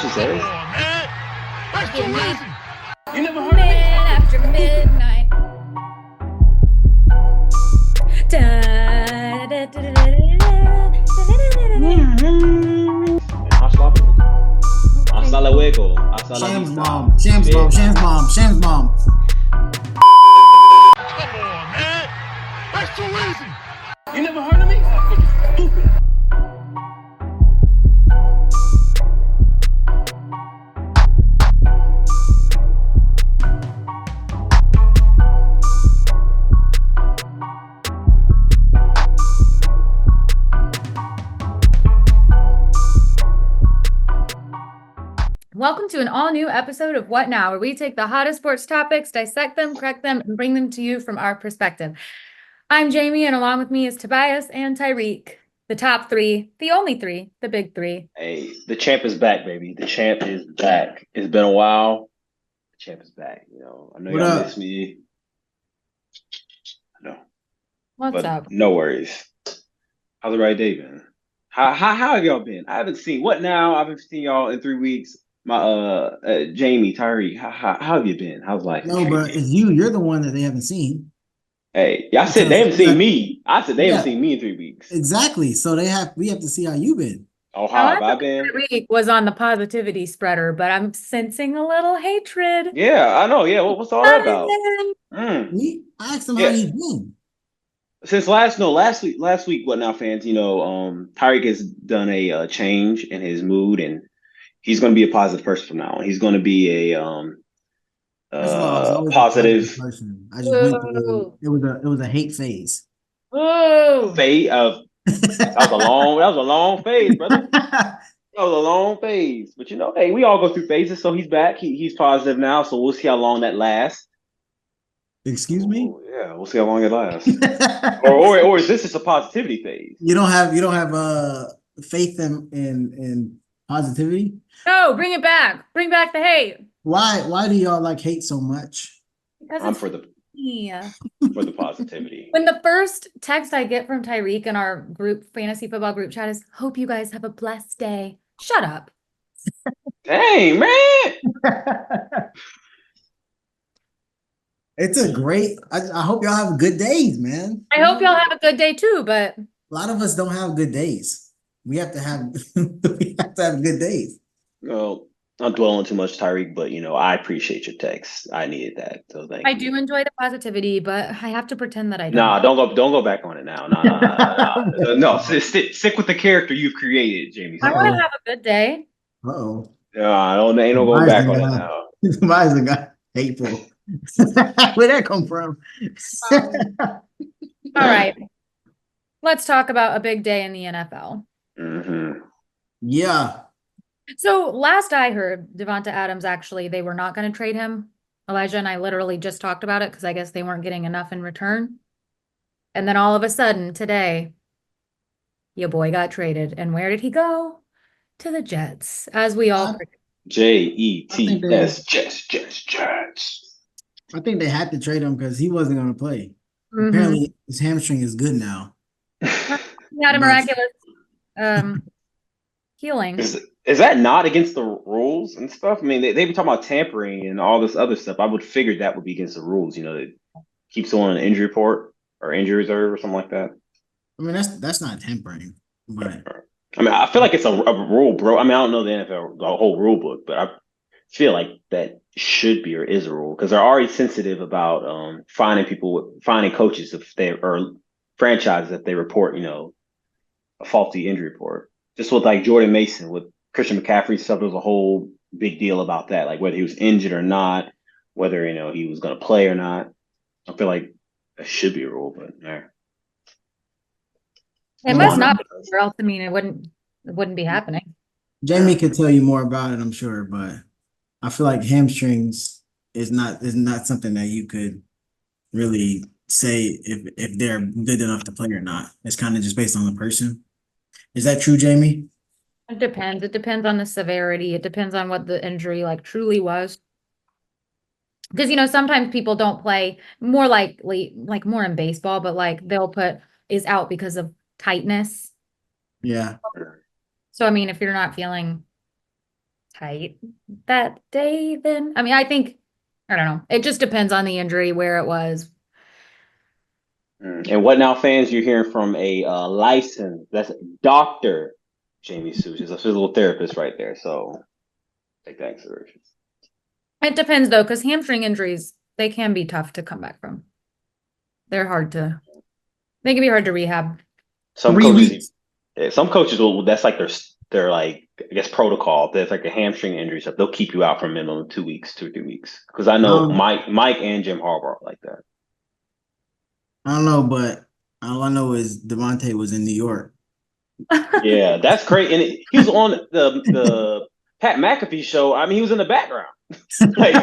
She says. That's too easy. You never heard of Man after midnight. Hasta luego. Hasta la Shams vista. bomb. Shams bomb. Shams bomb. Shams bomb. Come on, man. That's too easy. You never heard of me? Stupid. Welcome to an all-new episode of What Now, where we take the hottest sports topics, dissect them, correct them, and bring them to you from our perspective. I'm Jamie, and along with me is Tobias and Tyrik, the top three, the only three, the big three. Hey, the champ is back, baby. The champ is back. It's been a while. The champ is back. You know, I know What y'all up? miss me. I know, What's but up? no worries. How's the right day been? How have y'all been? I haven't seen What Now. I haven't seen y'all in 3 weeks. My Jamie, Tyrik, how have you been? How's life? No, but it's you. You're the one that they haven't seen. Hey, y'all said they haven't Because- seen me. I said they Yeah. haven't seen me in 3 weeks. Exactly. So we have to see how you've been. Oh, how have I been? Tyrik was on the positivity spreader, but I'm sensing a little hatred. Yeah, I know. Yeah, what's all that about? Mm. I asked him Yeah. how he's been. Since last week, What Now fans, Tyrik has done a change in his mood, and he's going to be a positive person from now on. He's going to be a First of all, I was always a positive person. I just went through it was a hate phase. Ooh. phase of that was a long phase, brother. That was a long phase. But hey, we all go through phases, so he's back. He's positive now, so we'll see how long that lasts. Excuse me? Oh, yeah, we'll see how long it lasts. or is this just a positivity phase? You don't have faith in positivity? No, bring it back. Bring back the hate. Why do y'all like hate so much? Because I'm it's for the yeah. positivity. When the first text I get from Tyrik in our group fantasy football group chat is, "Hope you guys have a blessed day." Shut up. Dang, man. It's a great. I hope y'all have good days, man. I hope y'all have a good day too, but A lot of us don't have good days. We have to have good days. Well, I'm dwelling too much, Tyrik, but I appreciate your text. I needed that, so thank I you. do enjoy the positivity, but I have to pretend that I don't. Nah, don't go back on it now. Nah. No, stick with the character you've created, Jamie. I want to have a good day. Uh-oh. Ain't no going back on it now. Why is the guy hateful? Where'd that come from? All right. Let's talk about a big day in the NFL. Mm-hmm. Yeah. So last I heard, Devonta Adams, actually, they were not going to trade him. Elijah and I literally just talked about it because I guess they weren't getting enough in return. And then all of a sudden today, your boy got traded. And where did he go? To the Jets, as we all predicted. Jets, Jets. I think they had to trade him because he wasn't going to play. Mhm. Apparently, his hamstring is good now. He had a miraculous healing. Is that not against the rules and stuff? I mean, they been talking about tampering and all this other stuff. I would figure that would be against the rules. That keep someone on an injury report or injury reserve or something like that. I mean, that's not tampering, but I mean, I feel like it's a rule, bro. I mean, I don't know the NFL, the whole rule book, but I feel like that should be or is a rule because they're already sensitive about finding coaches if they or franchises if they report, a faulty injury report. Just with like Jordan Mason with Christian McCaffrey stuff, there was a whole big deal about that, like whether he was injured or not, whether he was going to play or not. I feel like that should be a rule, but yeah. It must not be, or else, I mean, it wouldn't be happening. Jamie could tell you more about it, I'm sure. But I feel like hamstrings is not something that you could really say if they're good enough to play or not. It's kind of just based on the person. Is that true, Jamie? It depends. It depends on the severity. It depends on what the injury truly was. Because, sometimes people don't play, more likely, more in baseball, but they'll put is out because of tightness. Yeah. So, I mean, if you're not feeling tight that day then. I mean, I don't know. It just depends on the injury, where it was. And what now, fans? You're hearing from a licensed, that's Dr. Jamie Suge, is a physical therapist right there. So take that into consideration. It depends though, because hamstring injuries, they can be tough to come back from. They can be hard to rehab. Some 3 weeks. coaches, some coaches will. That's like their like, I guess, protocol. There's like a hamstring injury stuff. They'll keep you out for a minimum of 2 weeks, 2 or 3 weeks. Because I know Um, Mike and Jim Harbaugh are like that. I don't know, but all I know is Devontae was in New York. Yeah, that's great. And he was on the Pat McAfee show. I mean, he was in the background. Like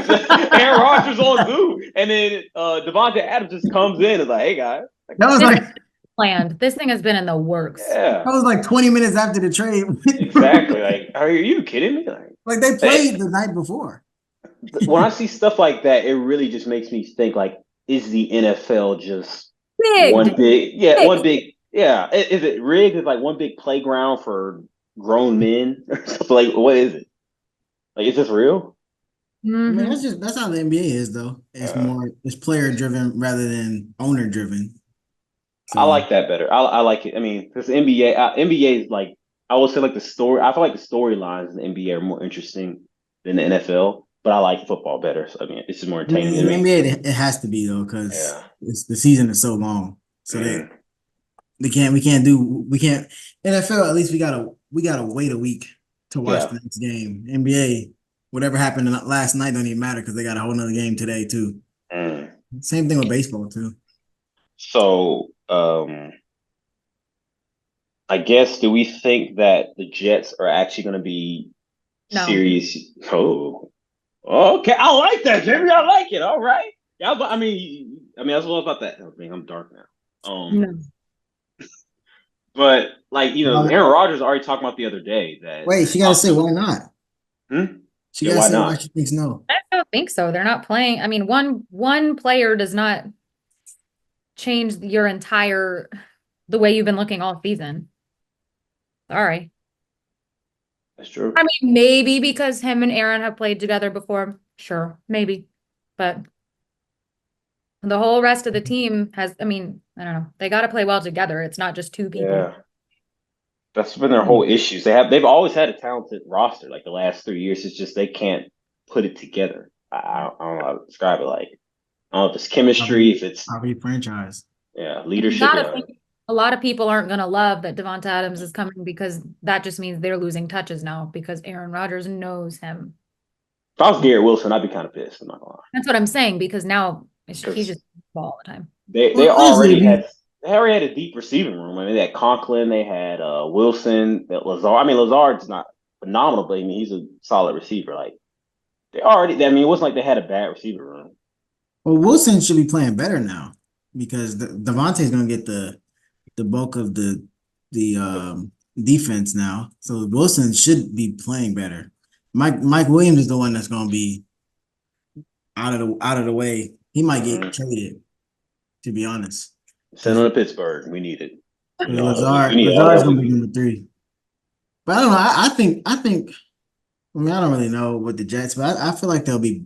Aaron Rodgers on Zoom, and then Devontae Adams just comes in and is like, "Hey guys." Like, That was This like is planned. This thing has been in the works. yeah, that was like 20 minutes after the trade. exactly. Like, are you kidding me? Like they played the night before. When I see stuff like that, it really just makes me think like, is the NFL just Rigged. one big, yeah. Is it rigged? Is it like one big playground for grown men or something? Like, what is it? Like, is this real? I mean, Mhm. that's how the NBA is though. Uh, It's player driven rather than owner driven. I So like that better. I like it. I mean, because NBA is like, I would say like the story. I feel like the storylines in the NBA are more interesting than the NFL, but I like football better. So I mean, it's just more in entertaining to the me. NBA it has to be though because Yeah. the season is so long. So Mhm. we can't NFL at least we gotta wait a week to watch Yeah. the next game. NBA whatever happened last night don't even matter because they got a whole nother game today too. Mm. Same thing with baseball too. So, I guess, do we think that the Jets are actually going to be No. serious? Oh, okay. I like that, Jimmy. I like it. All right. Yeah. I mean, that's what about that. I mean, I'm dark now. No. But like, Well, Aaron Rodgers already talked about the other day that wait, she gotta say why not? Hmm? She Yeah, gotta why say why not? she thinks no. I don't think so. They're not playing. I mean, one player does not change your entire the way you've been looking all season. Sorry. That's true. I mean, maybe because him and Aaron have played together before. Sure, maybe. But the whole rest of the team has, I mean, I don't know. They got to play well together. It's not just two people. Yeah. That's been their whole issues. They've always had a talented roster. Like the last 3 years, it's just they can't put it together. I don't know how to describe it. Like, I don't know if it's chemistry, if it's, I'll be franchise. yeah, You leadership. gotta Yeah. think a lot of people aren't gonna love that Devonta Adams is coming because that just means they're losing touches now because Aaron Rodgers knows him. If I was Garrett Wilson, I'd be kind of pissed. I'm not gonna lie, That's what I'm saying because now he because just ball all the time. they Well, honestly, if you they already had a deep receiving room. I mean, they had Conklin, they had Wilson, that Lazard. I mean, Lazard's not phenomenal, but I mean, he's a solid receiver. Like they already. I mean, it wasn't like they had a bad receiver room. well Wilson should be playing better now because Devontae's gonna get the bulk of the defense now. So Wilson should be playing better. Mike Williams is the one that's gonna be out of the way. He might get Mm-hmm. traded, to be honest. Send Because him to Pittsburgh. We need it. We need Lazard's gonna be LW. number three. But I don't know. I think I mean I don't really know with the Jets, but I feel like they'll be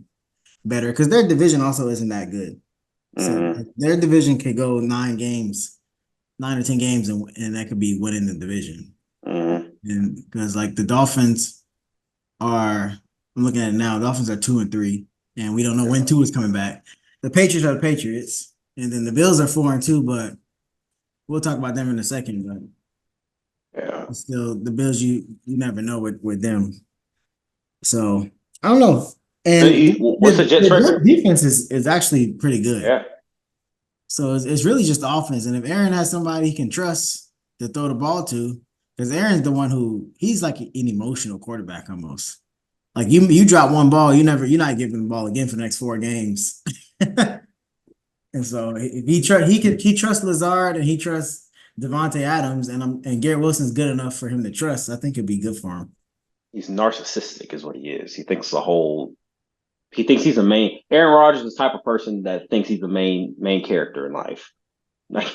better because their division also isn't that good. So Mm-hmm. their division could go 9 games, 9 or 10 games, and that could be winning the division. Mm-hmm. And because like the Dolphins are, I'm looking at it now. Dolphins are 2-3, and we don't know when two is coming back. The Patriots are the Patriots, and then the Bills are 4-2. But we'll talk about them in a second. Yeah. But still, the Bills you never know with them. So I don't know. And What's the Jets the record? defense is actually pretty good. Yeah. So it's really just offense. And if Aaron has somebody he can trust to throw the ball to, because Aaron's the one he's like an emotional quarterback almost. Like you drop one ball, you're not giving the ball again for the next 4 games. And so if he trusts Lazard and he trusts Devontae Adams and Garrett Wilson's good enough for him to trust, I think it'd be good for him. He's narcissistic, is what he is. He thinks he's a main. Aaron Rodgers is the type of person that thinks he's the main character in life. Like,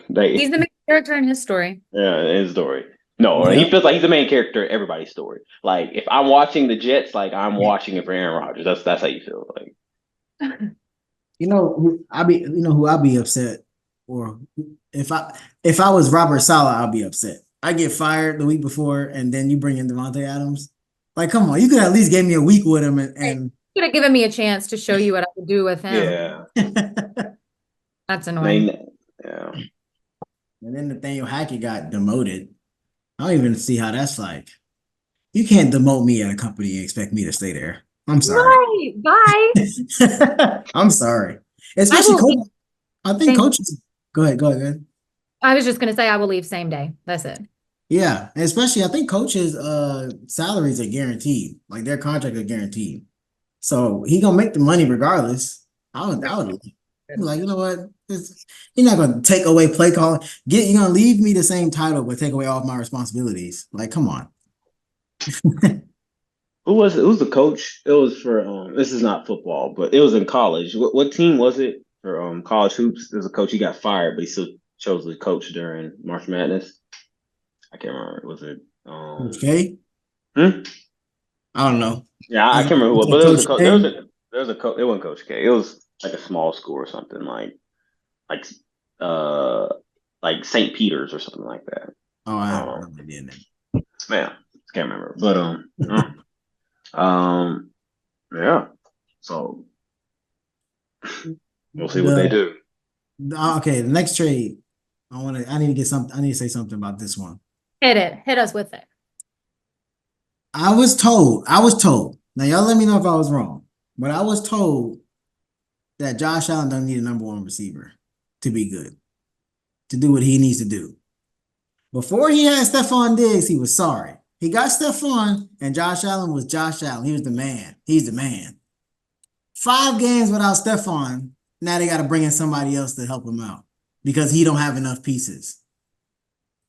He's the main character in his story. yeah, his story. No, he Yep. feels like he's the main character in everybody's story. Like if I'm watching the Jets, like I'm watching it for Aaron Rodgers. That's how you feel. Like Who I'll be upset, or if I was Robert Saleh, I'll be upset. I get fired the week before, and then you bring in Devontae Adams. Like, come on, you could at least give me a week with him, and Could have given me a chance to show you what I could do with him. yeah, That's I annoying. mean, yeah. and then Nathaniel Hackett got demoted. I don't even see how that's like. You can't demote me at a company and expect me to stay there. I'm sorry. Right. Bye. I'm sorry. I Especially will coach. leave I think same. coaches. Go ahead. Go ahead. I was just gonna say I will leave same day. That's it. Yeah, and especially I think coaches' salaries are guaranteed. Like their contract are guaranteed. So he gonna make the money regardless. I would be like, you know what? You're not gonna take away play calling. You're gonna leave me the same title, but take away all of my responsibilities. Like, come on. Who was it? Who's the coach? It was for this is not football, but it was in college. What team was it for college hoops? There's a coach, he got fired, but he still chose to coach during March Madness. I can't remember. Was it Okay. hmm? I don't know. Yeah, I Is can't remember who it was, it but there was a Coach coach. K? There was a coach. It wasn't Coach K. It was like a small school or something like uh like St. Peter's or something like that. Oh, I I have don't no know. idea then. Man, can't remember. But yeah. So we'll see what they The, do. okay, the next trade. I need to get something. I need to say something about this one. Hit it. Hit us with it. I was told. Now y'all let me know if I was wrong. But I was told that Josh Allen doesn't need a number one receiver to be good, to do what he needs to do. Before he had Stephon Diggs, he was sorry. He got Stephon, and Josh Allen was Josh Allen. He was the man. He's the man. 5 games without Stephon, now they got to bring in somebody else to help him out because he don't have enough pieces.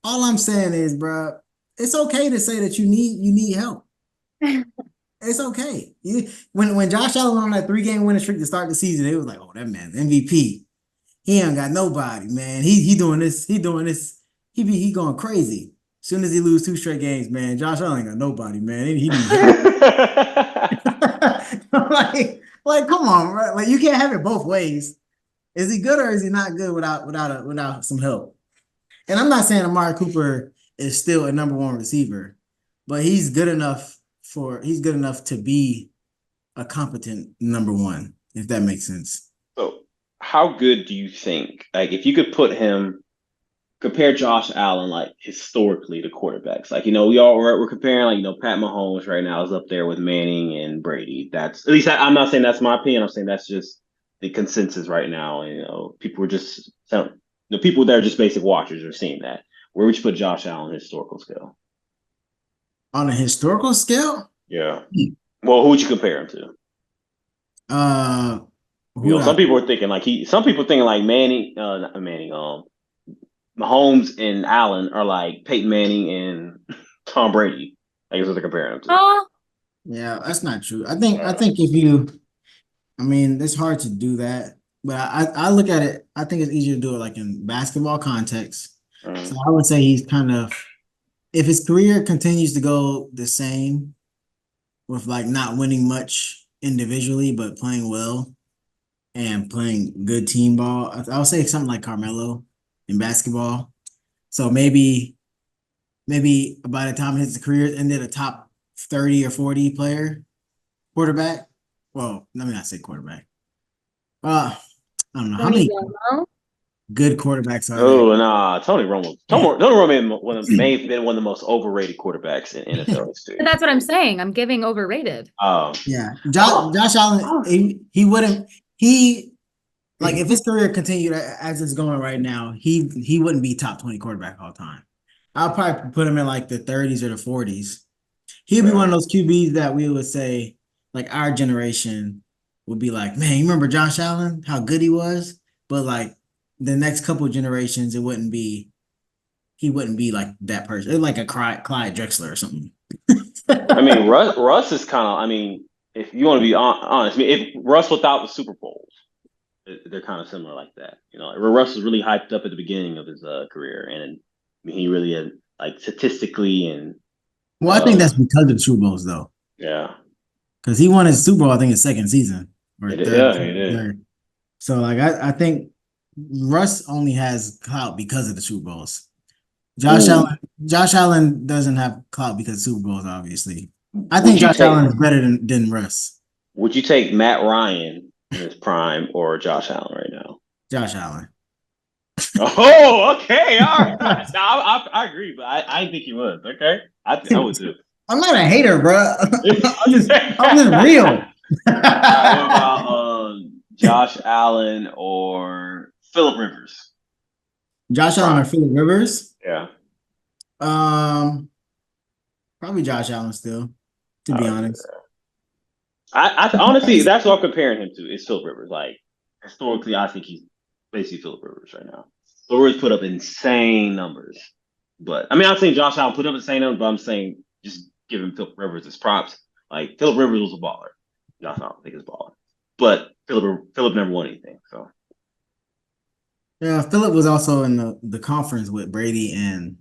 All I'm saying is, bro, it's okay to say that you need help. It's okay. When Josh Allen went on that 3-game winning streak to start the season, it was like, oh, that man, MVP. He ain't got nobody, man. He doing this. He doing this. He going crazy. As soon as he lose 2 straight games, man, Josh Allen ain't got nobody, man. He need help. like, come on, bro. Like, you can't have it both ways. Is he good or is he not good without some help? And I'm not saying Amari Cooper is still a number one receiver, but he's good enough to be a competent number one, if that makes sense. So, how good do you think? Like, if you could put him, compare Josh Allen, like historically to quarterbacks. Like, we're comparing, like, Pat Mahomes right now is up there with Manning and Brady. That's at least I'm not saying that's my opinion. I'm saying that's just the consensus right now. People are just the people that are just basic watchers are seeing that. Where would you put Josh Allen on a historical scale? On a historical scale, Yeah. Well, who would you compare him to? uh, who Some I, people are thinking some people thinking like Manning, not Manning, Mahomes and Allen are like Peyton Manning and Tom Brady. I guess what they're comparing them to. Oh, yeah, that's not true. I think if you, I mean, it's hard to do that, but I look at it. I think it's easier to do it like in basketball context. So I would say he's kind of, if his career continues to go the same with like not winning much individually, but playing well and playing good team ball, I would say something like Carmelo in basketball. So maybe by the time his career ended, a top 30 or 40 quarterback. Well, let me not say quarterback. I don't know how Tony many Romo. good quarterbacks are there. Oh, nah, Tony Romo. Tony Romo may have been one of the most overrated quarterbacks in NFL history. But that's what I'm saying. I'm giving overrated. Yeah, Josh Allen, he wouldn't he like if his career continued as it's going right now, he wouldn't be top 20 quarterback all time. I'll probably put him in like the 30s or the 40s. He'd be one of those QBs that we would say, like our generation would be like, man, you remember Josh Allen, how good he was? But like the next couple of generations, he wouldn't be like that person. It's like a Clyde Drexler or something. I mean, Russ is kind of. I mean, if you want to be honest, I mean, if Russ without the Super Bowls, they're kind of similar like that. Russ was really hyped up at the beginning of his career, and I mean, he really had like statistically and Well, I think that's because of the Super Bowls, though. yeah. Because he won his Super Bowl, I think, his second season or third. Yeah, he did. Third. So, like, I think Russ only has clout because of the Super Bowls. Josh Allen doesn't have clout because of Super Bowls, obviously. I think Josh Allen is better than Russ. Would you take Matt Ryan in his prime or Josh Allen right now? Josh Allen. Oh, okay, all right. No, I agree, but I didn't think he was. Okay, I would too. I'm not a hater, bro. I'm just real. What about Josh Allen or Phillip Rivers? Josh Allen or Phillip Rivers? Yeah. Probably Josh Allen still, to be honest. I honestly, that's what I'm comparing him to. Is Phillip Rivers. Like historically, I think he's basically Phillip Rivers right now. Phillip Rivers put up insane numbers, but I mean, I'm saying Josh Allen put up insane numbers, but I'm saying just giving Phillip Rivers his props. Like Phillip Rivers was a baller. Josh Allen, I think, is a baller, but Phillip never won anything. So yeah, Phillip was also in the conference with Brady and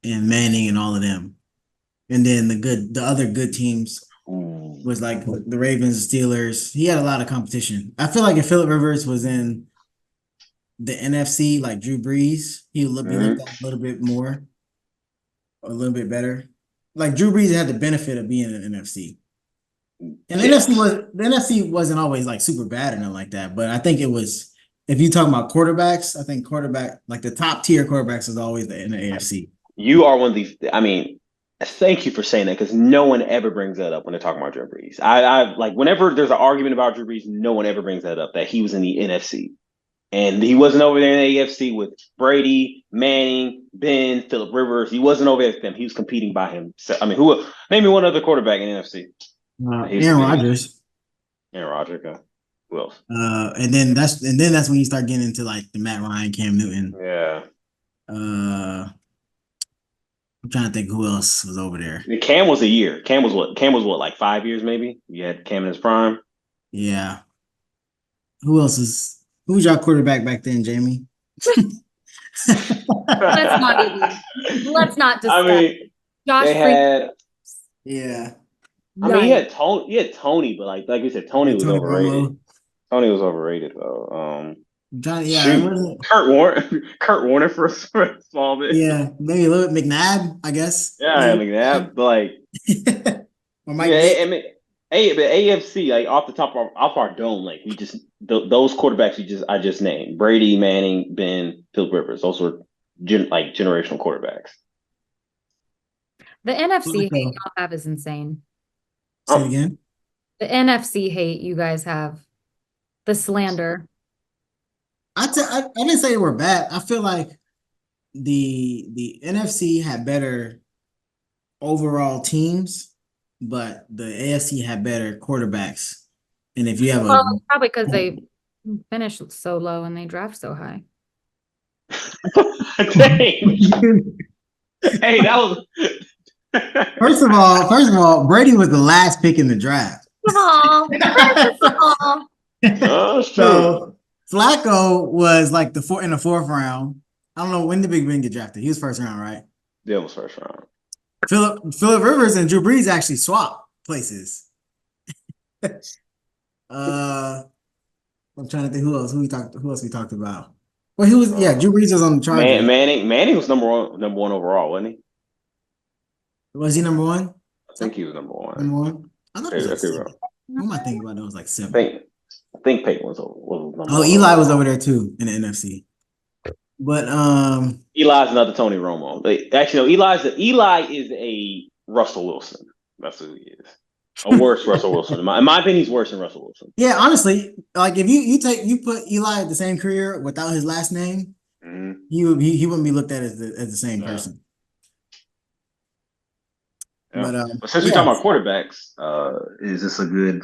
Manning and all of them, and then the other good teams was like the Ravens, Steelers. He had a lot of competition. I feel like if Phillip Rivers was in the NFC, like Drew Brees, he would be looked at a little bit more, a little bit better. Like Drew Brees had the benefit of being in the NFC. And the NFC wasn't always like super bad or nothing like that. But I think it was, if you talk about quarterbacks, I think like the top tier quarterbacks is always in the AFC. You are one of these. I mean, thank you for saying that because no one ever brings that up when they're talking about Drew Brees. I like whenever there's an argument about Drew Brees, no one ever brings that up that he was in the NFC and he wasn't over there in the AFC with Brady, Manning, Ben, Phillip Rivers. He wasn't over there with them. He was competing by himself. I mean, who? Name me one other quarterback in the NFC. Aaron Rodgers. Aaron Rodgers. Okay. Who else? And then that's when you start getting into like the Matt Ryan, Cam Newton. Yeah. I'm trying to think who else was over there. Cam was a year. Cam was what? Like 5 years maybe? You had Cam in his prime. Yeah. Who's your quarterback back then, Jamie? Let's not discuss. I mean, Josh they had. Yeah. I mean, he had Tony, but like you said, Tony was overrated. Romo. Tony was overrated though. Kurt Warner for a small bit. Yeah, maybe a little bit McNabb, I guess. Yeah, McNabb, but like, or Mike but AFC, like off our dome, like we just those quarterbacks I just named: Brady, Manning, Ben, Phillip Rivers. Those were generational quarterbacks. The NFC hate y'all have is insane. Say it again. The NFC hate you guys have, the slander. I didn't say they were bad. I feel like the NFC had better overall teams, but the AFC had better quarterbacks. And if you have probably because they finish so low and they draft so high. Hey, that was. First of all, Brady was the last pick in the draft. Oh, so Flacco was like in the fourth round. I don't know when did Big Ben get drafted. He was first round, right? Yeah, it was first round. Phillip Rivers and Drew Brees actually swapped places. I'm trying to think who else we talked about. Well, Drew Brees was on the Chargers. Manning was number one overall, wasn't he? Was he number one? I think he was number one. Number one? I thought it was like seven. What am I thinking about? It was like seven. I think Peyton was number one. Eli was over there too in the NFC. But Eli's another Tony Romo. Actually, no, Eli is a Russell Wilson. That's who he is. A worse Russell Wilson. In my opinion, he's worse than Russell Wilson. Yeah, honestly, like if you put Eli at the same career without his last name, he wouldn't be looked at as the same person. Yeah. But since we're talking about quarterbacks, is this a good?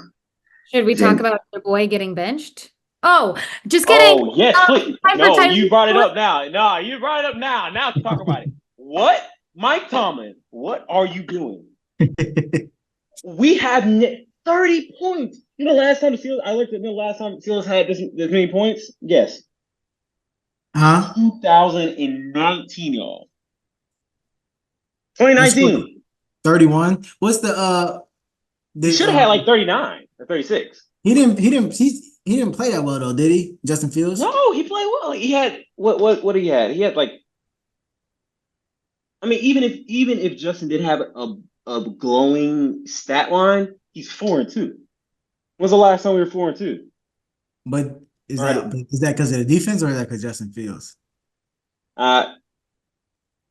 Should we talk about your boy getting benched? Oh, just kidding. Oh, yes, please. No, you brought it up now. No, you brought it up now. Now to talk about it. What? Mike Tomlin, what are you doing? We have 30 points. You know, last time the Steelers had this many points? Yes. 2019, y'all. 2019. 31. What's the He should have had like 39 or 36. He didn't play that well though, did he? Justin Fields? No, he played well. He had what he had? He had like, I mean, even if Justin did have a glowing stat line, he's 4-2. When's the last time we were 4-2? But is Right. that because of the defense or is that because Justin Fields?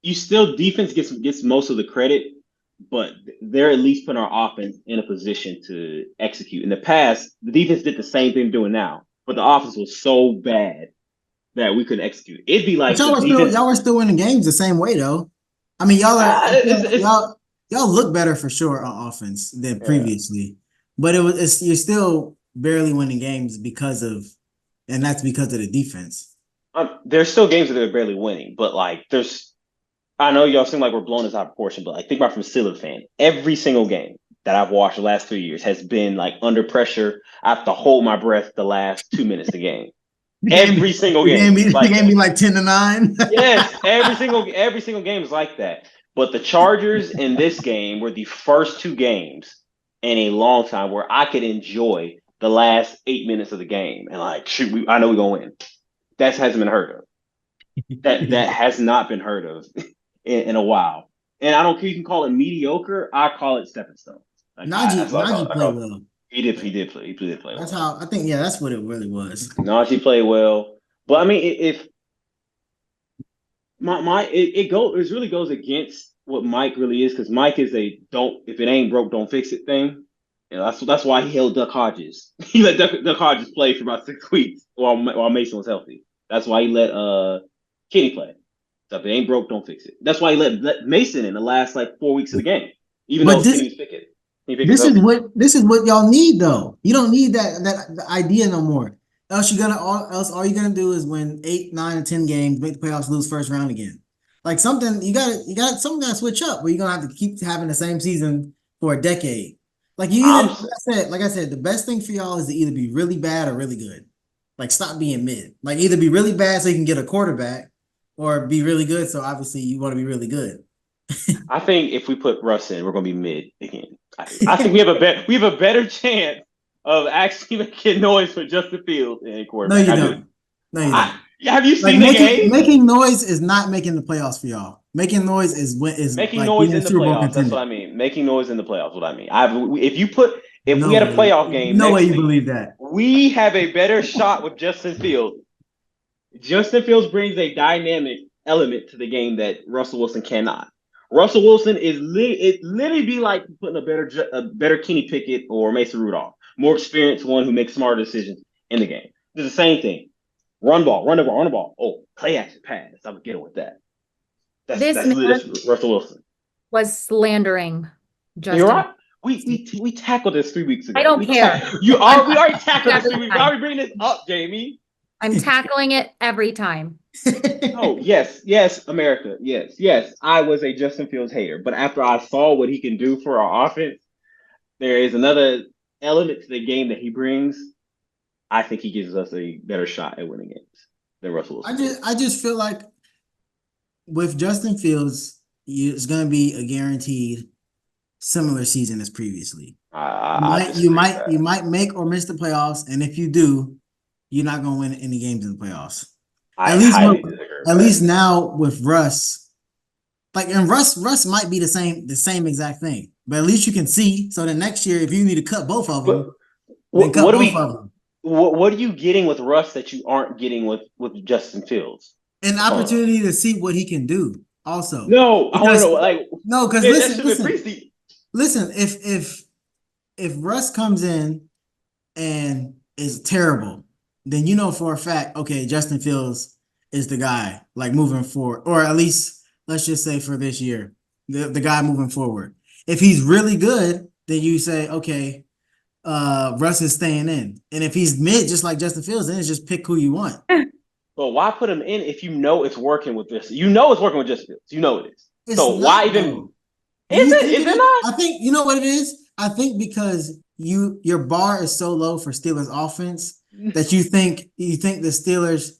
You still defense gets most of the credit, but they're at least putting our offense in a position to execute. In the past, the defense did the same thing doing now, but the offense was so bad that we couldn't execute. It'd be like y'all were still winning games the same way though. I mean, y'all look better for sure on offense than previously, but you're still barely winning games and that's because of the defense. There's still games that they're barely winning, but like I know y'all seem like we're blowing this out of proportion, but like think about it from a Steelers fan. Every single game that I've watched the last 3 years has been like under pressure. I have to hold my breath the last 2 minutes of the game. Every single game. The game be like 10-9. Yes, every single game is like that. But the Chargers in this game were the first 2 games in a long time where I could enjoy the last 8 minutes of the game and like, shoot, I know we're gonna win. That hasn't been heard of. That has not been heard of in a while. And I don't care. You can call it mediocre. I call it stepping stone. Like, Najee played well. He did play. He did play. That's how I think. Yeah, that's what it really was. Najee played well, but I mean, if it really goes against what Mike really is, because Mike is if it ain't broke, don't fix it thing. You know, that's why he held Duck Hodges. He let Duck Hodges play for about 6 weeks while Mason was healthy. That's why he let Kenny play. So if it ain't broke, don't fix it. That's why he let Mason in the last like 4 weeks of the game, even though Kenny was picking. This is what y'all need though. You don't need that idea no more. Else all you're gonna do is win 8, 9, and 10 games, make the playoffs, lose first round again. Like something something gotta switch up where you're gonna have to keep having the same season for a decade. Like I said, the best thing for y'all is to either be really bad or really good. Like stop being mid. Like either be really bad so you can get a quarterback, or be really good. So obviously you want to be really good. I think if we put Russ in, we're gonna be mid again. I think we have a better chance of actually making noise for Justin Fields and quarterback. No, you don't. Have you seen the game? Making noise is not making the playoffs for y'all. Making noise is making like noise in the playoffs. That's what I mean. Making noise in the playoffs. What I mean. If we had a playoff game, no way you believe that. We have a better shot with Justin Fields. Justin Fields brings a dynamic element to the game that Russell Wilson cannot. Russell Wilson is literally be like putting a better Kenny Pickett or Mason Rudolph, more experienced one who makes smarter decisions in the game. It's the same thing. Run the ball. Oh, play action pass. I'm gonna get it with that. That's Russell Wilson. Was slandering Justin. You're right. We tackled this 3 weeks ago. I don't care. We already tackled this 3 weeks. Why are we bringing this up, Jamie? I'm tackling it every time. Oh, yes, America. Yes. I was a Justin Fields hater, but after I saw what he can do for our offense, there is another element to the game that he brings. I think he gives us a better shot at winning games than Russell Wilson. I just feel like with Justin Fields, it's going to be a guaranteed similar season as previously. You might make or miss the playoffs, and if you do, you're not going to win any games in the playoffs. At least now with Russ, and Russ might be the same exact thing, but at least you can see. So then next year, if you need to cut both of them, what are you getting with Russ that you aren't getting with Justin Fields? An opportunity to see what he can do. Also, no, I want to know. Because listen. If Russ comes in and is terrible, then you know for a fact, okay, Justin Fields is the guy, like moving forward, or at least let's just say for this year, the guy moving forward. If he's really good, then you say, okay, Russ is staying in. And if he's mid, just like Justin Fields, then it's just pick who you want. Well, why put him in if you know it's working with this? You know it's working with Justin Fields. You know it is. Why even? Is it not? I think you know what it is. I think because your bar is so low for Steelers offense that you think the Steelers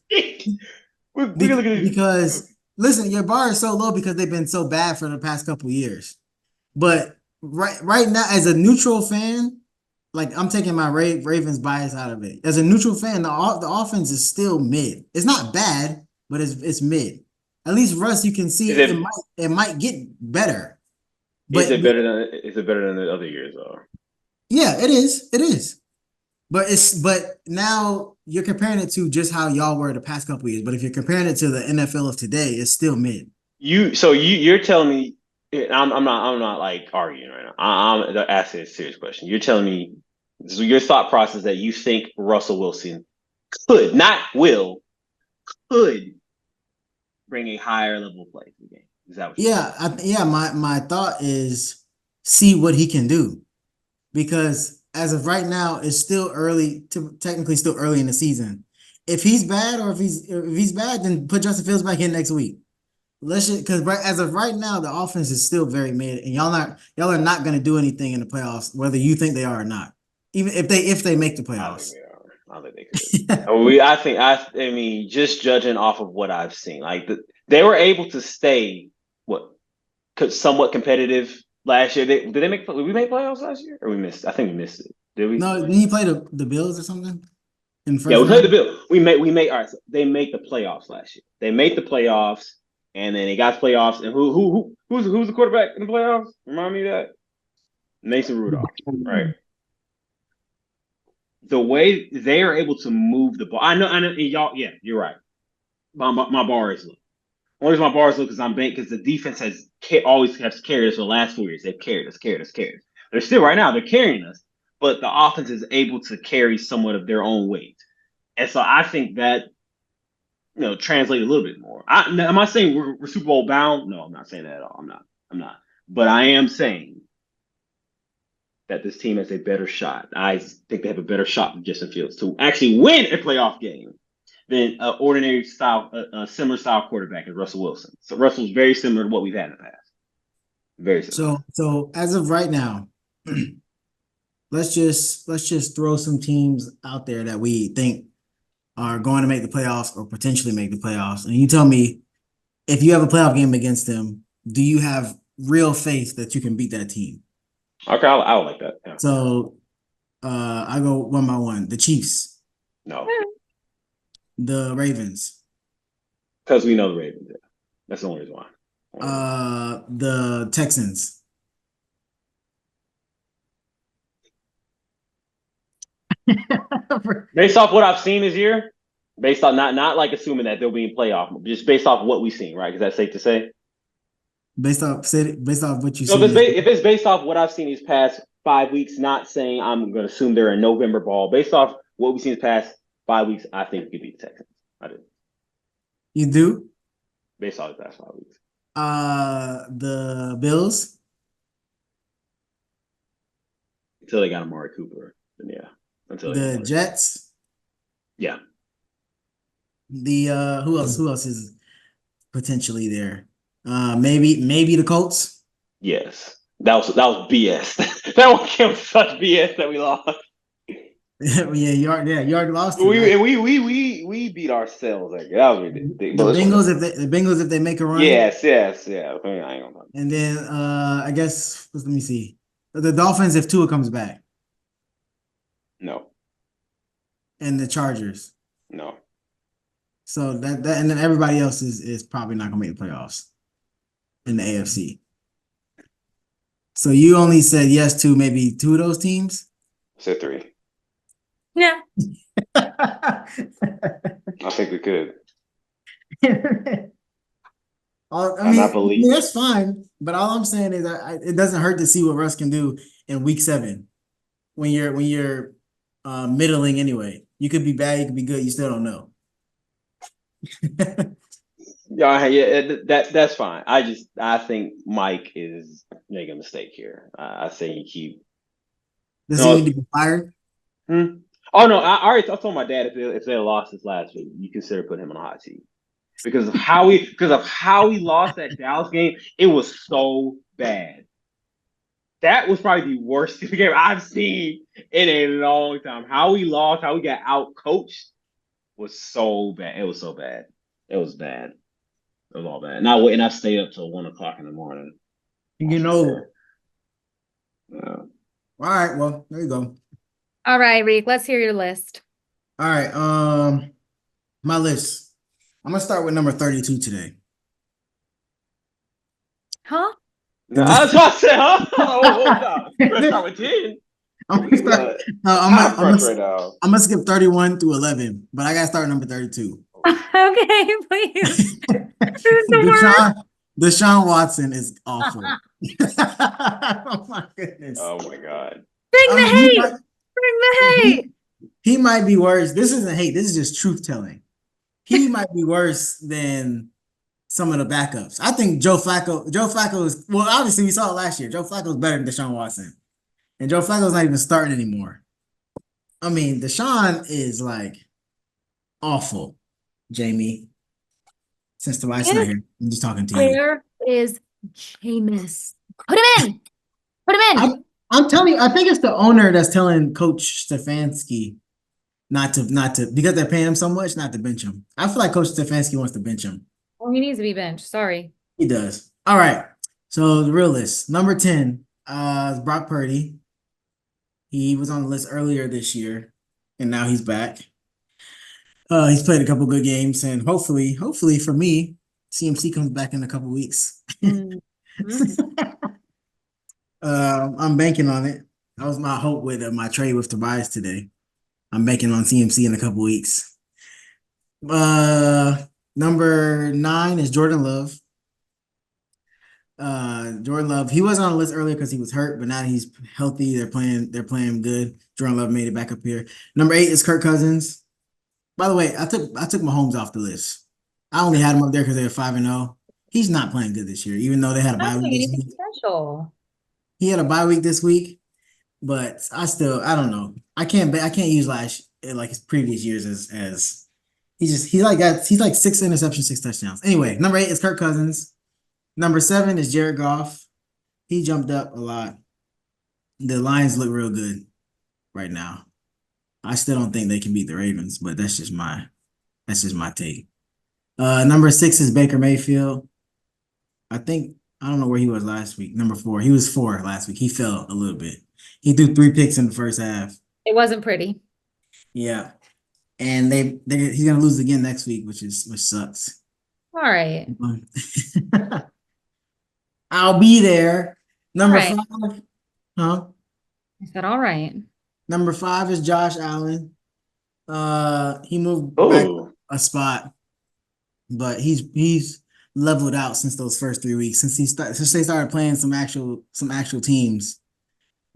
because listen, your bar is so low because they've been so bad for the past couple years. But right now, as a neutral fan, like I'm taking my Ravens bias out of it. As a neutral fan, the offense is still mid. It's not bad, but it's mid. At least Russ, you can see Is it might get better. But is it better than the other years though? yeah, it is. It is. But now you're comparing it to just how y'all were the past couple years. But if you're comparing it to the NFL of today, it's still mid. You're telling me I'm not like arguing right now. I'm asking a serious question. You're telling me so your thought process that you think Russell Wilson could, not will, could bring a higher level of play to the game. Is that what you're saying? Yeah. My thought is see what he can do because as of right now, it's still early. Technically, still early in the season. If he's bad, or if he's bad, then put Justin Fields back in next week. Let's just because as of right now, the offense is still very mid, and y'all are not going to do anything in the playoffs, whether you think they are or not. Even if they make the I don't think playoffs. they are. I don't think they could. I mean, just judging off of what I've seen, like they were able to stay somewhat competitive last year. Did we make playoffs last year, or we missed? I think we missed it. Did we? No, didn't he play the Bills or something in the Yeah, first we played round? the Bill. We made all right. So they made the playoffs last year. They made the playoffs, and then they got the playoffs. And who's the quarterback in the playoffs? Remind me of that. Mason Rudolph, right? The way they are able to move the ball, I know, and y'all, yeah, you're right. My bar is low. Only my bar is low because I'm bank because the defense always has carried us for the last 4 years. They've carried us, carried us, carried us. They're still right now. They're carrying us, but the offense is able to carry somewhat of their own weight, and so I think that translate a little bit more. Am I saying we're Super Bowl bound? No, I'm not saying that at all. I'm not. I'm not. But I am saying that this team has a better shot. I think they have a better shot than Justin Fields to actually win a playoff game than an ordinary style, a similar style quarterback as Russell Wilson. So Russell's very similar to what we've had in the past. Very similar. So as of right now, let's just throw some teams out there that we think are going to make the playoffs or potentially make the playoffs, and you tell me if you have a playoff game against them, do you have real faith that you can beat that team? Okay, I would like that. Yeah. So I go one by one. The Chiefs, No, the Ravens, because we know the Ravens. Yeah. That's the only reason why. the Texans, Based off what I've seen this year, based on not like assuming that they'll be in playoff, just based off what we've seen, right? Is that safe to say? based off what you So see. if it's based off what I've seen these past 5 weeks, not saying I'm going to assume they're a November ball. Based off what we've seen these past 5 weeks, I think we could beat the Texans. I do. You do? Based off the past 5 weeks. The Bills, Until they got Amari Cooper. Then yeah. Until they got the Amari. Jets, Yeah. the who else is potentially there? Maybe the Colts. Yes. That was BS. That one was such BS that we lost. Yeah, you already lost it, We right? we beat ourselves. Like, that was ridiculous. The Bengals if they make a run. Yes, yeah. I ain't gonna talk. And then I guess let me see. The Dolphins if Tua comes back. No. And the Chargers. No. So that and then everybody else is probably not gonna make the playoffs in the AFC. So you only said yes to maybe two of those teams? I said 3. Yeah. I think we could. I mean, I believe that's fine. But all I'm saying is, it doesn't hurt to see what Russ can do in Week 7 when you're middling anyway. You could be bad, you could be good. You still don't know. Yeah, that's fine. I think Mike is making a mistake here. I say he keep. Does he need to be fired? Oh no! I told my dad if they lost this last week, you consider putting him on a hot seat because of how he lost that Dallas game. It was so bad. That was probably the worst game I've seen in a long time. How he lost, how he got out coached was so bad. It was so bad. It was bad. It was all bad. And I stayed up till 1 o'clock in the morning. You know. Yeah. All right. Well, there you go. All right, Reek, let's hear your list. All right. My list. I'm gonna start with number 32 today. Huh? No, I was about to say, huh? Hold on. Let's start with 10. I'm gonna start. Fresh right now. I'm gonna skip 31 through 11, but I gotta start number 32. Okay, please. Who's the worst? Deshaun Watson is awful. Oh my goodness. Oh my God. Bring I the mean, hate. Bring the hate. he might be worse. This isn't hate. This is just truth telling. He might be worse than some of the backups. I think Joe Flacco is, well, obviously we saw it last year. Joe Flacco is better than Deshaun Watson. And Joe Flacco's not even starting anymore. I mean, Deshaun is like awful, Jamie. Since Tobias not here, I'm just talking to you. Where is Jameis? Put him in. Put him in. I'm telling you, I think it's the owner that's telling Coach Stefanski not to because they're paying him so much, not to bench him. I feel like Coach Stefanski wants to bench him. Oh, he needs to be benched. Sorry. He does. All right. So the real list. Number 10 is Brock Purdy. He was on the list earlier this year, and now he's back. He's played a couple good games, and hopefully for me, CMC comes back in a couple weeks. I'm banking on it. That was my hope with my trade with Tobias today. I'm banking on CMC in a couple weeks. Number 9 is Jordan Love. Jordan Love, he wasn't on the list earlier because he was hurt, but now he's healthy. They're playing good. Jordan Love made it back up here. Number 8 is Kirk Cousins. By the way, I took Mahomes off the list. I only had him up there because they were 5-0. He's not playing good this year, even though they had a bye week this week. Special. He had a bye week this week, but I don't know. I can't use like his previous years as he's like 6 interceptions, 6 touchdowns. Anyway, number 8 is Kirk Cousins. Number 7 is Jared Goff. He jumped up a lot. The Lions look real good right now. I still don't think they can beat the Ravens, but that's just my take. Number 6 is Baker Mayfield. I don't know where he was last week. Number 4. He was 4 last week. He fell a little bit. He threw 3 picks in the first half. It wasn't pretty. Yeah. And he's gonna lose again next week, which sucks. All right. I'll be there. Number 5. Huh? I said all right. Number 5 is Josh Allen. He moved back a spot, but he's leveled out since those first 3 weeks. Since they started playing some actual teams,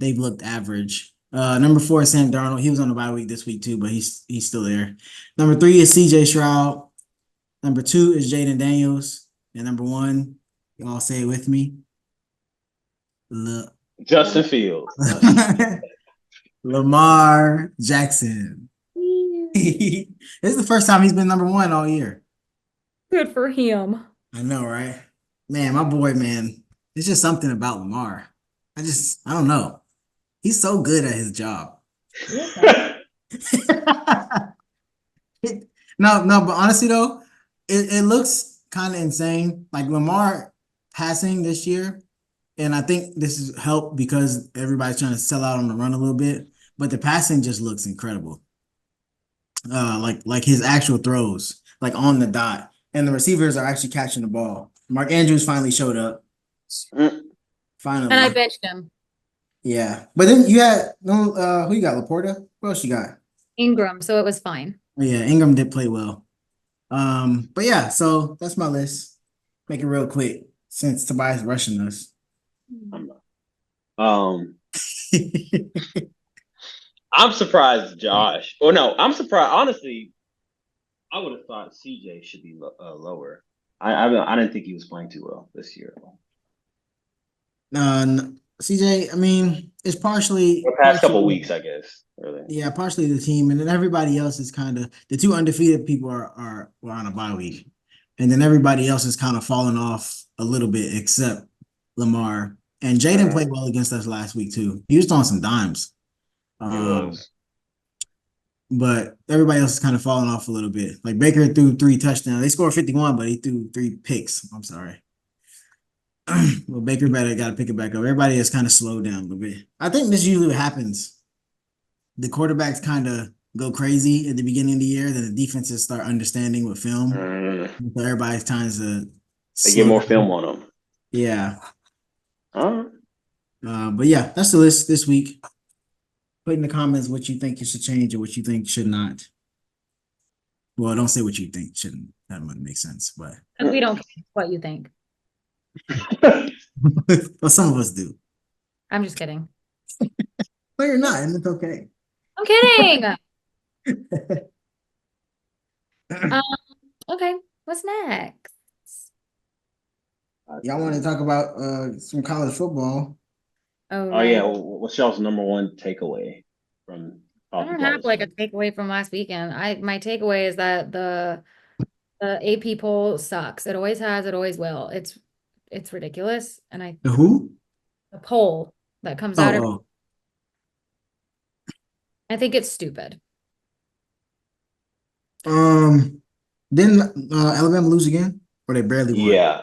they've looked average. Number 4 is Sam Darnold. He was on the bye week this week too, but he's still there. Number 3 is CJ Stroud. Number 2 is Jaden Daniels, and number 1, y'all say it with me. Justin Fields. Lamar Jackson. This is the first time he's been number 1 all year. Good for him. I know, right? Man, my boy, man. It's just something about Lamar. I don't know. He's so good at his job. No, but honestly though, it looks kind of insane. Like Lamar passing this year, and I think this is helped because everybody's trying to sell out on the run a little bit, but the passing just looks incredible. Like his actual throws, like on the dot, and the receivers are actually catching the ball. Mark Andrews finally showed up. Finally. And I benched him. Yeah. But then you had who you got? Laporta? Who else you got? Ingram, so it was fine. Oh, yeah, Ingram did play well. But yeah, so that's my list. Make it real quick since Tobias rushing us. I'm surprised, Josh. Or no, I'm surprised. Honestly, I would have thought CJ should be lower. I didn't think he was playing too well this year. CJ, I mean, it's partially the past couple weeks, I guess. Really. Yeah, partially the team, and then everybody else is kind of the 2 undefeated people are on a bye week, and then everybody else is kind of falling off a little bit except Lamar. And Jaden played well against us last week too. He was throwing some dimes. but everybody else is kind of falling off a little bit. Like Baker threw 3 touchdowns. They scored 51, but he threw 3 picks. I'm sorry. Well, Baker better got to pick it back up. Everybody has kind of slowed down a little bit. I think this usually what happens. The quarterbacks kind of go crazy at the beginning of the year, then the defenses start understanding with film. So everybody's trying to They get more film on them. Yeah. All right. But yeah, that's the list this week. Put in the comments what you think it should change or what you think should not. Well, don't say what you think shouldn't. That wouldn't make sense, but Because we don't care what you think. well, some of us do. I'm just kidding. But you're not, and it's okay. I'm kidding. Okay, what's next? Y'all want to talk about some college football? Oh, Oh right. yeah, what's y'all's number one takeaway from? I don't have like a takeaway from last weekend. My takeaway is that the AP poll sucks. It always has, it always will. It's ridiculous. And The who? the poll that comes out of Oh, I think it's stupid. didn't Alabama lose again, or they barely won? Yeah,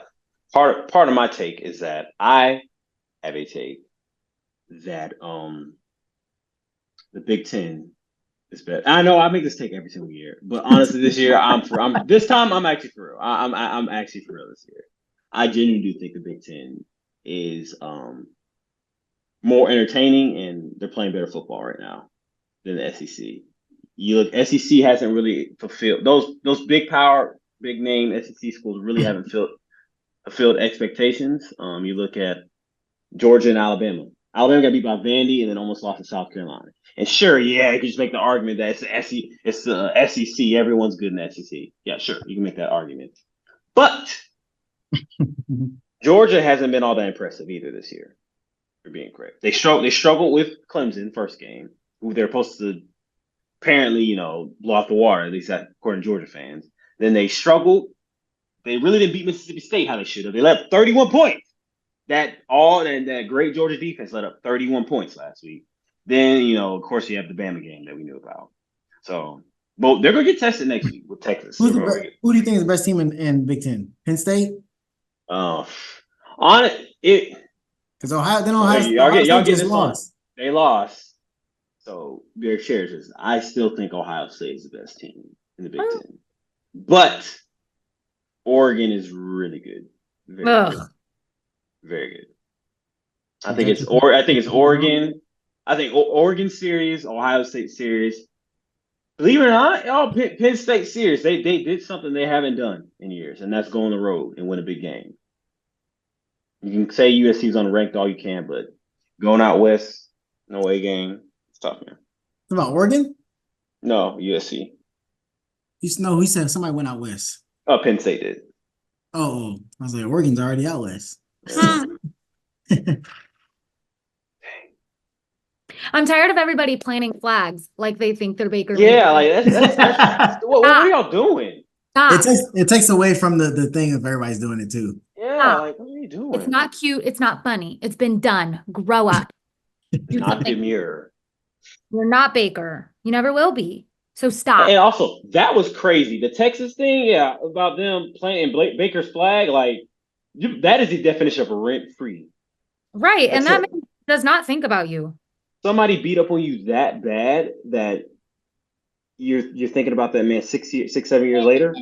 part of my take is that I have a take that the Big Ten is better. I know I make this take every single year, but honestly, this year I'm this time I'm actually for real. I'm actually for real this year. I genuinely do think the Big Ten is more entertaining and they're playing better football right now than the SEC. You look, SEC hasn't really fulfilled those big power, big name SEC schools really haven't fulfilled expectations. You look at Georgia and Alabama. Alabama got beat by Vandy and then almost lost to South Carolina. And sure, yeah, you can just make the argument that it's the SEC. Everyone's good in the SEC. Yeah, sure, you can make that argument. But Georgia hasn't been all that impressive either this year. For being correct, they struggled with Clemson first game, who they're supposed to apparently blow out the water, at least according to Georgia fans. Then they struggled. They really didn't beat Mississippi State how they should have. They let up 31 points. That great Georgia defense let up 31 points last week. Then, of course, you have the Bama game that we knew about. So, but they're going to get tested next week with Texas. Who do you think is the best team in Big Ten? Penn State? On it, because Ohio y'all State get just this lost. They lost. So, Derek shares I still think Ohio State is the best team in the Big Ten. But Oregon is really good. Very good. Very good. I think it's Oregon. I think Oregon series, Ohio State series. Believe it or not, Penn State series. They did something they haven't done in years, and that's go on the road and win a big game. You can say USC's unranked all you can, but going out west, no way game. It's tough, man. What about Oregon? No, USC. He said somebody went out west. Oh, Penn State did. Oh, I was like, Oregon's already out west. I'm tired of everybody planting flags like they think they're Baker. Yeah, like that's what are y'all doing? Stop. It takes away from the thing if everybody's doing it too. Yeah, like what are you doing? It's not cute. It's not funny. It's been done. Grow up. Do not something. demure. You're not Baker. You never will be. So stop. And also, that was crazy. The Texas thing, yeah, about them playing Baker's flag, like that is the definition of a rent-free. Right, and that man does not think about you. Somebody beat up on you that bad that you're thinking about that man 7 years later.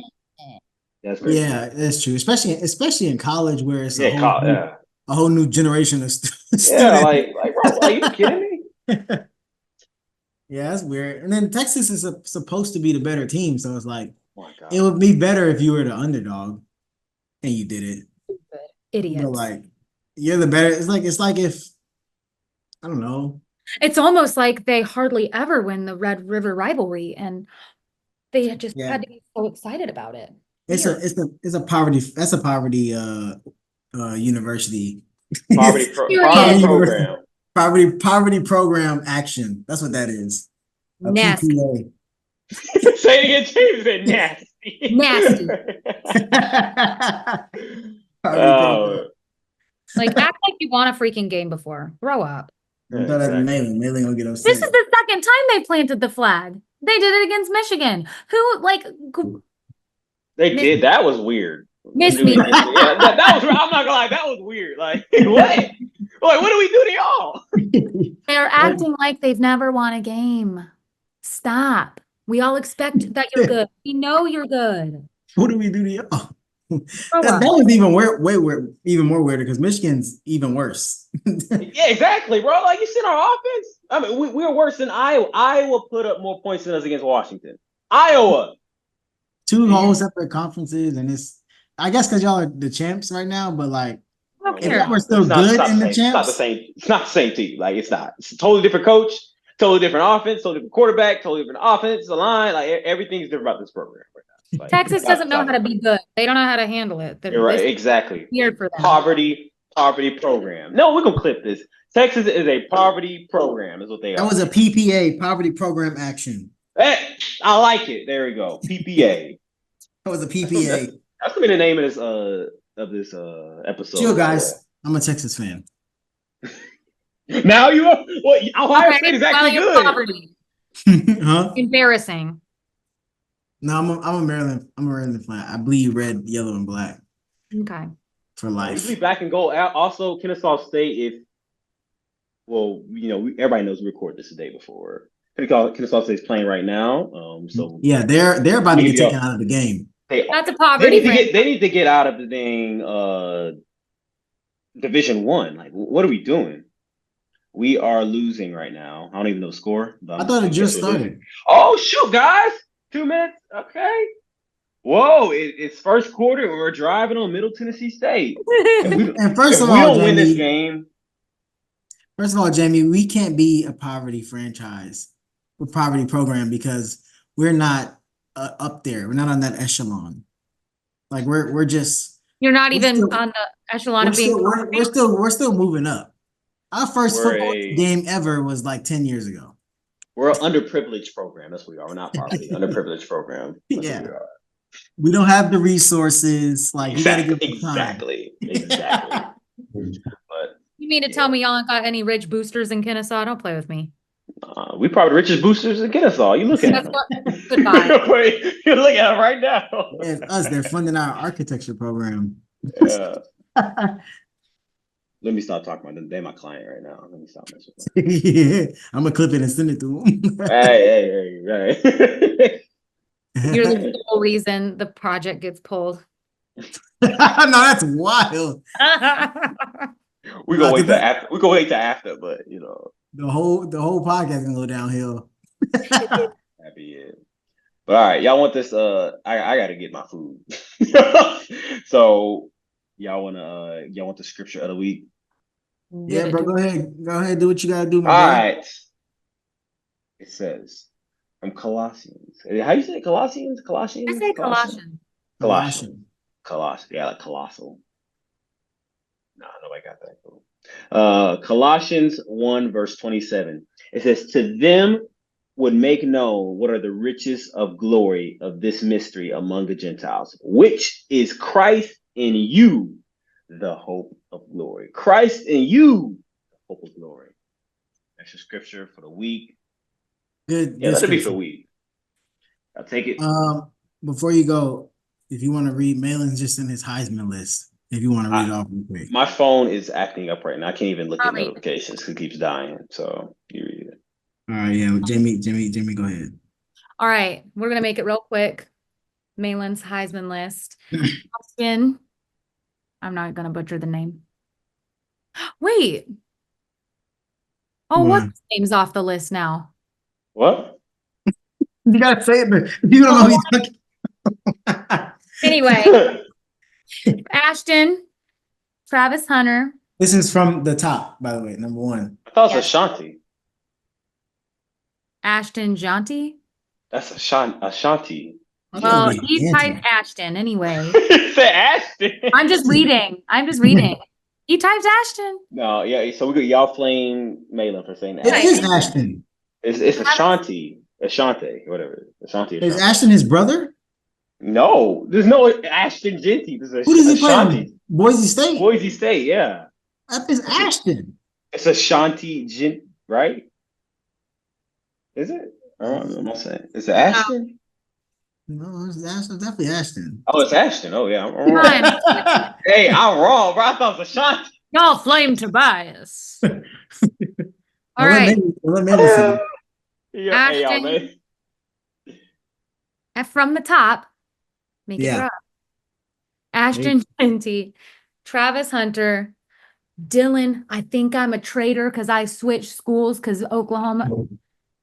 That's crazy. Yeah, that's true. Especially in college where it's a whole new generation of students. Yeah, like bro, are you kidding me? Yeah, that's weird. And then Texas is supposed to be the better team, so it's like God. It would be better if you were the underdog and you did it. Idiots. But like you're the better. It's like if I don't know. It's almost like they hardly ever win the Red River rivalry, and they just had to be so excited about it. It's a poverty. That's a poverty university. Poverty program. Poverty program action. That's what that is. Nasty. PPA. Say it again, James. Nasty. Nasty. Like act like you won a freaking game before. Grow up. Exactly. Mailing will get upset. This is the second time they planted the flag. They did it against Michigan. Who They did. That was weird. Miss me? Yeah, that was. I'm not gonna lie. That was weird. Like what? Like what do we do to y'all? They're acting like they've never won a game. Stop. We all expect that you're good. We know you're good. What do we do to y'all? Grow That up. was even even more weirder because Michigan's even worse. Yeah, exactly, bro. Like you seen our offense. I mean, we were worse than Iowa. Iowa put up more points than us against Washington. Iowa. Two whole separate conferences, and I guess because y'all are the champs right now, but like I don't if care. y'all were still It's not good the in the same. It's not the champs, same. It's not the same team. Like it's not. It's a totally different coach, totally different offense, totally different quarterback, totally different offense, the line. Like everything's different about this program right now. Like, Texas doesn't know how to be good. They don't know how to handle it. You're right. This is Exactly. weird for them. Poverty program. No, we're gonna clip this. Texas is a poverty program, is what they that are. was a PPA, poverty program action. Hey, I like it. There we go. PPA. That was a PPA. That's gonna be the name of this episode. Chill, guys. I'm a Texas fan. Now you are what Ohio Okay, State is well, actually you're good. poverty. Huh? Embarrassing. No, I'm a Maryland. I'm a Maryland fan. I bleed red, yellow, and black Okay. for We life. be back and goal. Also, Kennesaw State. Everybody knows we record this the day before. Kennesaw State's playing right now. So Yeah, they're about to get Maybe taken out of the game. That's a they poverty need to franchise. they need to get out of the dang Division One. Like, what are we doing? We are losing right now. I don't even know the score. But I thought it just guess we're losing. started. Oh shoot, guys! 2 minutes. Okay. Whoa! It's first quarter, and we're driving on Middle Tennessee State. And first If of we all, don't win this Jamie, game, we can't be a poverty franchise or poverty program because we're not up there. We're not on that echelon. Like we're just You're not we're even still- on the echelon we're of being still we're still moving up. Our first We're football a- game ever was like 10 years ago. we're an underprivileged program. That's what we are. We're not poverty. Underprivileged program. That's Yeah. what we are. We don't have the resources. Like Exactly. you gotta give time. Exactly. But You mean to tell me y'all ain't got any rich boosters in Kennesaw? Don't play with me. we probably the richest boosters in Kennesaw. You look at That's them. what, goodbye. You look at them right now. It's us. They're funding our architecture program. Yeah. Let me stop talking about them. They're my client right now. Let me stop messing with them. Yeah, I'm gonna clip it and send it to them. Hey. You're the sole reason the project gets pulled. No, that's wild. We gonna wait till after. We gonna wait till after, but The whole podcast gonna go downhill. that'd be it. But all right, y'all want this? I gotta get my food. So y'all want the scripture of the week? Yeah, bro. Go ahead. Do what you gotta do, my All boy. right. It says from Colossians. How you say it? Colossians? I say Colossians. Colossians. Yeah, like colossal. No, nobody got that. Cool. Colossians 1, verse 27. It says, to them would make known what are the riches of glory of this mystery among the Gentiles, which is Christ in you, the hope of glory. Christ in you, the hope of glory. That's your scripture for the week. Good. Yeah, good let it be for scripture. the week. I'll take it. Before you go, if you want to read, Malin's just in his Heisman list. If you want to read it off real quick. My phone is acting up right now. I can't even look at Sorry. notifications because it keeps dying. So you read it. All right, yeah, Jamie, go ahead. All right, we're gonna make it real quick. Malin's Heisman list. Austin. I'm not gonna butcher the name. Wait. Oh, Come what's on. his name's off the list now? What? You gotta say it, but you don't know who you're talking. Anyway, Ashton, Travis Hunter, This is from the top, by the way, number one. I thought it was Yes. Ashanti. Ashton Jonty. That's Ashanti. Well, Yeah, he Anthony. typed Ashton anyway. It said Ashton. I'm just reading. He types Ashton. No, yeah. So we got y'all flame Malin for saying It that. is Ashton. It's Ashanti, whatever. Ashanti. Is Ashton his brother? No, there's no Ashton Genty. There's Who does he play Ashanti. on? Boise State. Boise State, yeah. That is Ashton. It's Ashanti Gent, right? Is it? All right, what am I saying? Is it Ashton? No, it's definitely Ashton. Oh, it's Ashton. Oh, yeah, I'm Come wrong. on. Hey, I'm wrong, bro. I thought it was Ashanti. Y'all flame Tobias. All Well, right. let Mavis see. Yeah, hey, y'all, Ashton. man. And from the top, make it Yeah. drop. Ashton Genty, Travis Hunter, Dylan. I think I'm a traitor because I switched schools because Oklahoma.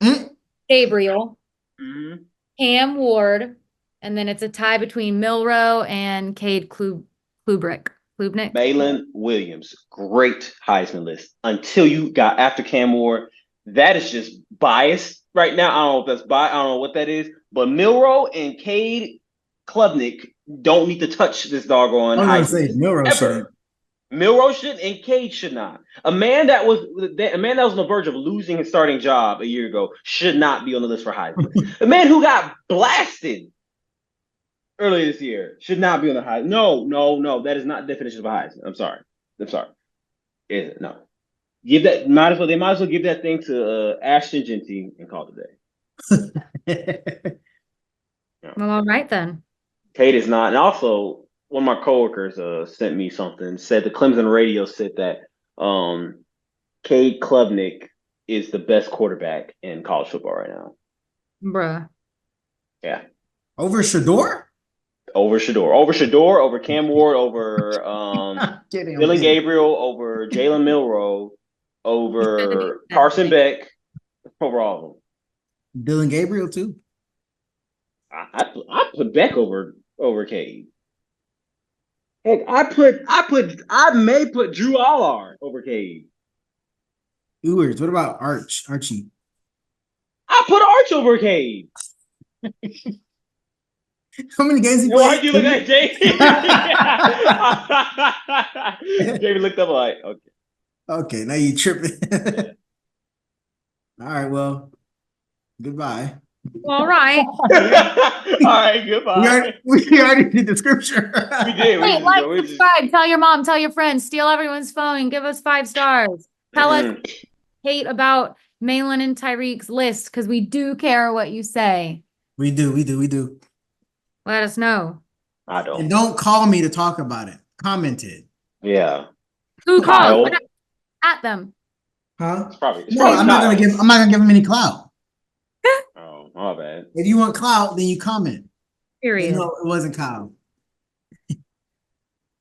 Mm. Gabriel, Mhm. Cam Ward, and then it's a tie between Milrow and Cade Klubnik. Balin Williams, great Heisman list. Until you got after Cam Ward, that is just biased right now. I don't know if that's I don't know what that is, but Milrow and Cade Klubnik don't need to touch this doggone I was gonna Heisman say list Milrow ever. shouldn't. Milrow should and Cade should not. A man that was on the verge of losing his starting job a year ago should not be on the list for Heisman. A man who got blasted earlier this year should not be on the Heisman. No. That is not the definition of a Heisman. I'm sorry. Is it? No. They might as well give that thing to Ashton Genty and call it a day. Well, all right then. Cade is not. And also, one of my coworkers sent me something, said the Clemson radio said that Cade Klubnik is the best quarterback in college football right now. Bruh. Yeah. Over Shador? Over Cam Ward, over Dylan Gabriel, over Jalen Milrow, over Carson Beck, over all of them. Dylan Gabriel too. I put Beck over Cade. Heck, I may put Drew Allard over Cade. Ewers. What about Archie? I put Arch over Cade. How many games he Why played? are you looking at Jay? Jamie looked up like, okay. Okay, now you tripping. All right, well, goodbye. All right. All right, goodbye. We already did the scripture. We did. Hey, like, subscribe, tell your mom, tell your friends, steal everyone's phone, give us 5 stars. Tell us hate about Malin and Tyrik's list because we do care what you say. We do. Let us know. I don't. And don't call me to talk about it. Comment it. Yeah. Who Kyle. called? At them. Huh? It's probably I'm not gonna give him any clout. Oh, my bad. If you want clout, then you comment. Period. No, it wasn't Kyle.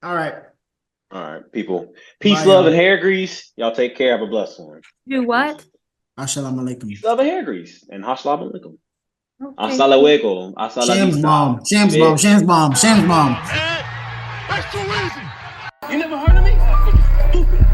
All right. All right, people. Peace, Bye, love, y'all. and hair grease. Y'all take care. Have a blessed one. Do what? Assalamu alaikum. Peace, love, and hair grease. And assalamu alaikum. Okay. Hasta luego. Hasta la Shams vista. mom. Shams mom. Man, that's too easy. You never heard of me? Stupid.